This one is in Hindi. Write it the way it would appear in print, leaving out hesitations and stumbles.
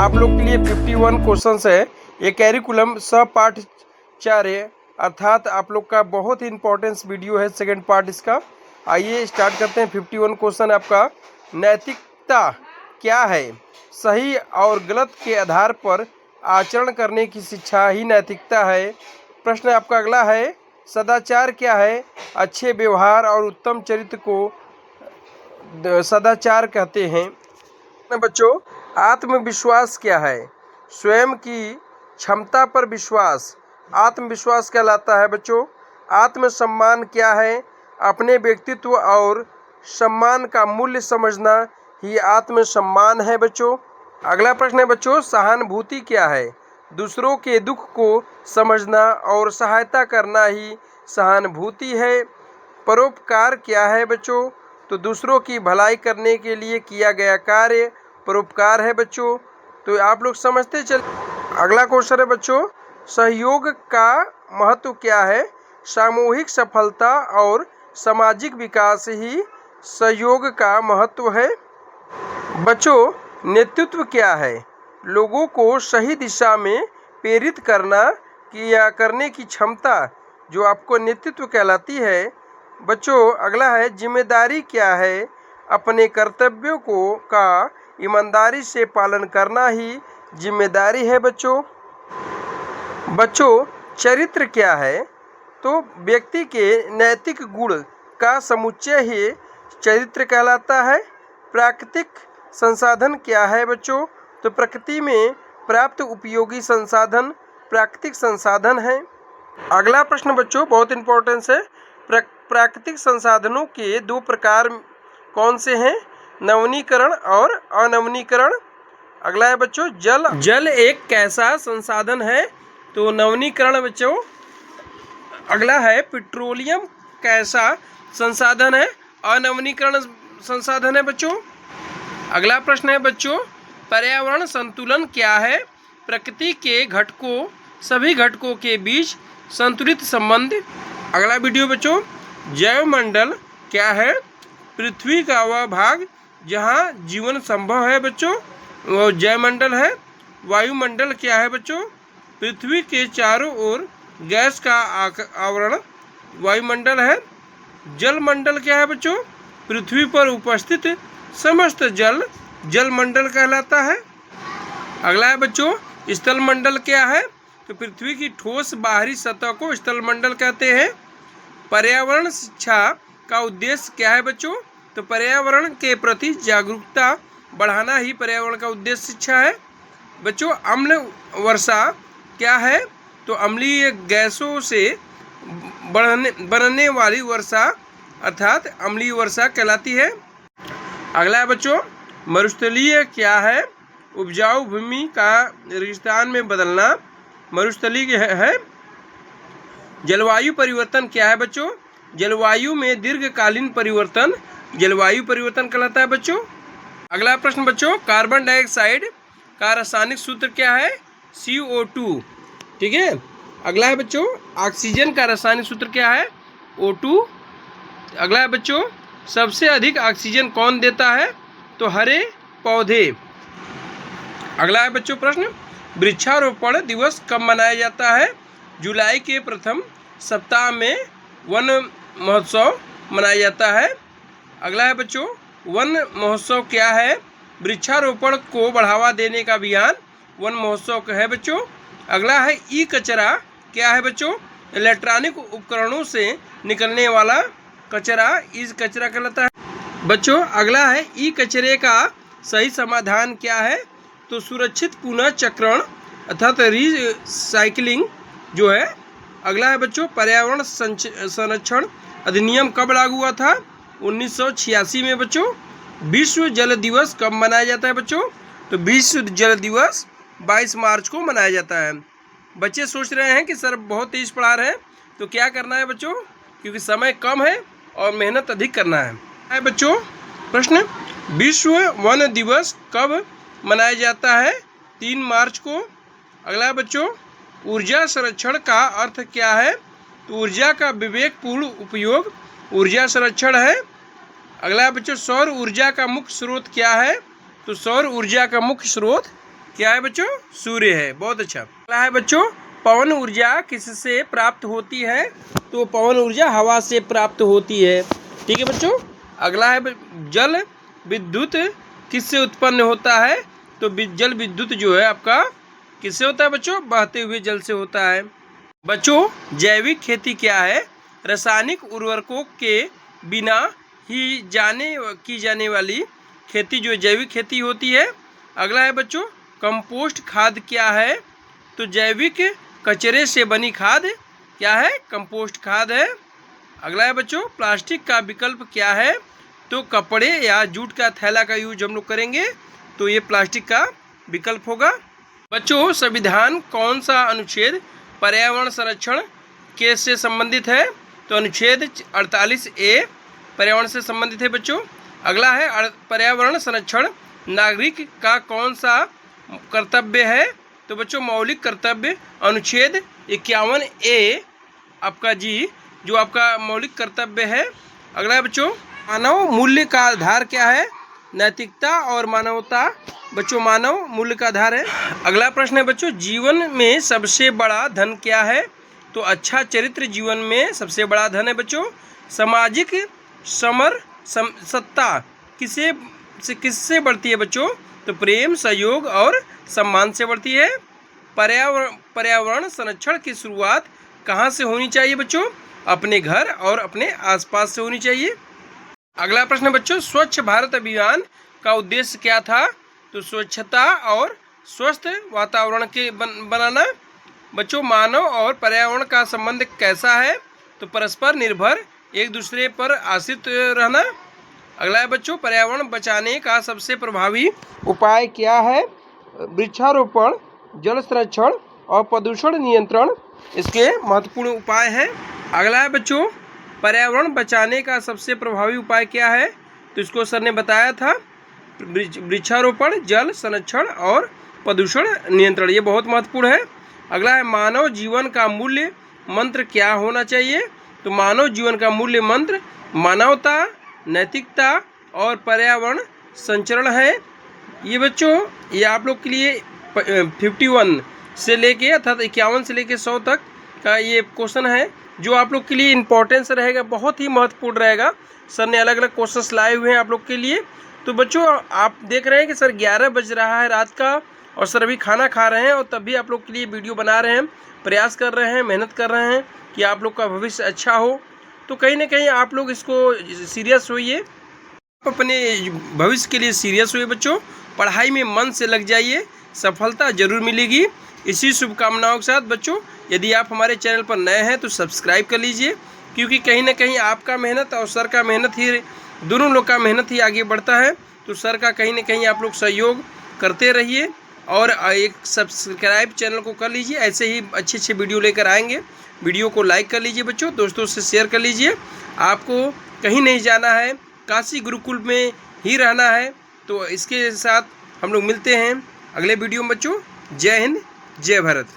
आप लोग के लिए 51 क्वेश्चंस है। ये कैरिकुलम सहपाठ्यचर्या अर्थात आप लोग का बहुत ही इंपॉर्टेंस वीडियो है, सेकंड पार्ट इसका। आइए स्टार्ट करते हैं। 51 क्वेश्चन आपका, नैतिकता क्या है? सही और गलत के आधार पर आचरण करने की शिक्षा ही नैतिकता है। प्रश्न आपका अगला है, सदाचार क्या है? अच्छे व्यवहार और उत्तम चरित्र को सदाचार कहते हैं। बच्चों, आत्मविश्वास क्या है? स्वयं की क्षमता पर विश्वास आत्मविश्वास कहलाता है। बच्चों, आत्मसम्मान क्या है? अपने व्यक्तित्व और सम्मान का मूल्य समझना ही आत्मसम्मान है। बच्चों, अगला प्रश्न है बच्चों, सहानुभूति क्या है? दूसरों के दुख को समझना और सहायता करना ही सहानुभूति है। परोपकार क्या है बच्चों? तो दूसरों की भलाई करने के लिए किया गया कार्य परोपकार है। बच्चों, तो आप लोग समझते चल। अगला क्वेश्चन है बच्चों, सहयोग का महत्व क्या है? सामूहिक सफलता और सामाजिक विकास ही सहयोग का महत्व है। बच्चों, नेतृत्व क्या है? लोगों को सही दिशा में प्रेरित करने की क्षमता जो आपको नेतृत्व कहलाती है। बच्चों, अगला है, जिम्मेदारी क्या है? अपने कर्तव्यों का ईमानदारी से पालन करना ही जिम्मेदारी है। बच्चों, चरित्र क्या है? तो व्यक्ति के नैतिक गुण का समुच्चय ही चरित्र कहलाता है। प्राकृतिक संसाधन क्या है बच्चों? तो प्रकृति में प्राप्त उपयोगी संसाधन प्राकृतिक संसाधन है। अगला प्रश्न बच्चों बहुत इंपॉर्टेंस है, प्राकृतिक संसाधनों के दो प्रकार कौन से हैं? नवीनीकरण और अनवीनीकरण। अगला है बच्चों, जल एक कैसा संसाधन है? तो नवीनीकरण। बच्चों, अगला है, पेट्रोलियम कैसा संसाधन है? अनवीनीकरण संसाधन है। बच्चों, अगला प्रश्न है बच्चों, पर्यावरण संतुलन क्या है? प्रकृति के घटकों सभी घटकों के बीच संतुलित संबंध। अगला वीडियो बच्चों, जैवमंडल क्या है? पृथ्वी का वह भाग जहाँ जीवन संभव है। बच्चों, वो जैवमंडल है। वायुमंडल क्या है बच्चों? पृथ्वी के चारों ओर गैस का आवरण वायुमंडल है। जलमंडल क्या है बच्चों? पृथ्वी पर उपस्थित समस्त जलमंडल कहलाता है। अगला है बच्चों, स्थलमंडल क्या है? तो पृथ्वी की ठोस बाहरी सतह को स्थलमंडल कहते हैं। पर्यावरण शिक्षा का उद्देश्य क्या है बच्चों? तो पर्यावरण के प्रति जागरूकता बढ़ाना ही पर्यावरण का उद्देश्य शिक्षा है। बच्चों, अम्ल वर्षा क्या है? तो अम्लीय गैसों से बनने वाली वर्षा अर्थात अम्लीय वर्षा कहलाती है। अगला है बच्चों, मरुस्थलीय क्या है? उपजाऊ भूमि का रेगिस्तान में बदलना मरुस्थलीय है। जलवायु परिवर्तन क्या है बच्चों? जलवायु में दीर्घकालीन परिवर्तन जलवायु परिवर्तन कहलाता है। बच्चों, अगला प्रश्न बच्चों, कार्बन डाइऑक्साइड का रासायनिक सूत्र क्या है? CO2। ठीक है। अगला है बच्चों, ऑक्सीजन का रासायनिक सूत्र क्या है? O2। अगला है बच्चों, सबसे अधिक ऑक्सीजन कौन देता है? तो हरे पौधे। अगला है बच्चों प्रश्न, वृक्षारोपण दिवस कब मनाया जाता है? जुलाई के प्रथम सप्ताह में वन महोत्सव मनाया जाता है। अगला है बच्चों, वन महोत्सव क्या है? वृक्षारोपण को बढ़ावा देने का अभियान वन महोत्सव है। बच्चों, अगला है, ई कचरा क्या है बच्चों? इलेक्ट्रॉनिक उपकरणों से निकलने वाला कचरा ई कचरा कहलाता है। बच्चों, अगला है, ई कचरे का सही समाधान क्या है? तो सुरक्षित पुनः चक्रण अर्थात रिसाइकलिंग जो है। अगला है बच्चों, पर्यावरण संरक्षण अधिनियम कब लागू हुआ था? 1986 में। बच्चों, विश्व जल दिवस कब मनाया जाता है? बच्चों, तो विश्व जल दिवस 22 मार्च को मनाया जाता है। बच्चे सोच रहे हैं कि सर बहुत तेज पढ़ा रहे हैं, तो क्या करना है बच्चों? क्योंकि समय कम है और मेहनत अधिक करना है। बच्चों प्रश्न, विश्व वन दिवस कब मनाया जाता है? 3 मार्च को। अगला बच्चों, ऊर्जा संरक्षण का अर्थ क्या है? तो ऊर्जा का विवेकपूर्ण उपयोग ऊर्जा संरक्षण है। अगला बच्चों, सौर ऊर्जा का मुख्य स्रोत क्या है? तो सौर ऊर्जा का मुख्य स्रोत क्या है बच्चों? सूर्य है। बहुत अच्छा। अगला है बच्चों, पवन ऊर्जा किससे प्राप्त होती है? तो पवन ऊर्जा हवा से प्राप्त होती है। ठीक है बच्चों। अगला है जल विद्युत किससे उत्पन्न होता है? तो जल विद्युत जो है आपका किससे होता है बच्चों? बहते हुए जल से होता है। बच्चों जैविक खेती क्या है? रासायनिक उर्वरकों के बिना ही की जाने वाली खेती जो जैविक खेती होती है। अगला है बच्चों, कंपोस्ट खाद क्या है? तो जैविक कचरे से बनी खाद क्या है? कंपोस्ट खाद है। अगला है बच्चों, प्लास्टिक का विकल्प क्या है? तो कपड़े या जूट का थैला का यूज हम लोग करेंगे, तो ये प्लास्टिक का विकल्प होगा। बच्चों संविधान कौन सा अनुच्छेद पर्यावरण संरक्षण के से संबंधित है? तो अनुच्छेद 48A पर्यावरण से संबंधित है बच्चों। अगला है पर्यावरण संरक्षण नागरिक का कौन सा कर्तव्य है? तो बच्चों मौलिक कर्तव्य अनुच्छेद 51A आपका जी जो आपका मौलिक कर्तव्य है। अगला है बच्चों, मानव मूल्य का आधार क्या है? नैतिकता और मानवता। बच्चों मानव मूल्य का आधार है। अगला प्रश्न है बच्चों, जीवन में सबसे बड़ा धन क्या है? तो अच्छा चरित्र जीवन में सबसे बड़ा धन है बच्चों। सामाजिक सत्ता किससे बढ़ती है बच्चों? तो प्रेम, सहयोग और सम्मान से बढ़ती है। पर्यावरण संरक्षण की शुरुआत कहाँ से होनी चाहिए बच्चों? अपने घर और अपने आसपास से होनी चाहिए। अगला प्रश्न बच्चों, स्वच्छ भारत अभियान का उद्देश्य क्या था? तो स्वच्छता और स्वस्थ वातावरण के बनाना। बच्चों मानव और पर्यावरण का संबंध कैसा है? तो परस्पर निर्भर, एक दूसरे पर आश्रित रहना। अगला है बच्चों, पर्यावरण बचाने का सबसे प्रभावी उपाय क्या है? वृक्षारोपण, जल संरक्षण और प्रदूषण नियंत्रण इसके महत्वपूर्ण उपाय हैं। अगला है बच्चों, पर्यावरण बचाने का सबसे प्रभावी उपाय क्या है? तो इसको सर ने बताया था, वृक्षारोपण, जल संरक्षण और प्रदूषण नियंत्रण, ये बहुत महत्वपूर्ण है। अगला है मानव जीवन का मूल्य मंत्र क्या होना चाहिए? तो मानव जीवन का मूल्य मंत्र मानवता, नैतिकता और पर्यावरण संरक्षण है। ये बच्चों ये आप लोग के लिए 51 से लेके अर्थात 51 से लेके 100 तक का ये क्वेश्चन है जो आप लोग के लिए इम्पोर्टेंस रहेगा, बहुत ही महत्वपूर्ण रहेगा। सर ने अलग अलग क्वेश्चंस लाए हुए हैं आप लोग के लिए। तो बच्चों आप देख रहे हैं कि सर 11 बज रहा है रात का और सर अभी खाना खा रहे हैं और तब भी आप लोग के लिए वीडियो बना रहे हैं, प्रयास कर रहे हैं, मेहनत कर रहे हैं कि आप लोग का भविष्य अच्छा हो। तो कहीं ना कहीं आप लोग इसको सीरियस होइए, अपने भविष्य के लिए सीरियस हुए बच्चों, पढ़ाई में मन से लग जाइए, सफलता जरूर मिलेगी। इसी शुभकामनाओं के साथ बच्चों यदि आप हमारे चैनल पर नए हैं तो सब्सक्राइब कर लीजिए, क्योंकि कहीं ना कहीं आपका मेहनत और सर का मेहनत ही, दोनों लोग का मेहनत ही आगे बढ़ता है। तो सर का कहीं ना कहीं आप लोग सहयोग करते रहिए और एक सब्सक्राइब चैनल को कर लीजिए, ऐसे ही अच्छे अच्छे वीडियो लेकर आएंगे। वीडियो को लाइक कर लीजिए बच्चों, दोस्तों से शेयर कर लीजिए। आपको कहीं नहीं जाना है, काशी गुरुकुल में ही रहना है। तो इसके साथ हम लोग मिलते हैं अगले वीडियो में बच्चों। जय हिंद, जय भारत।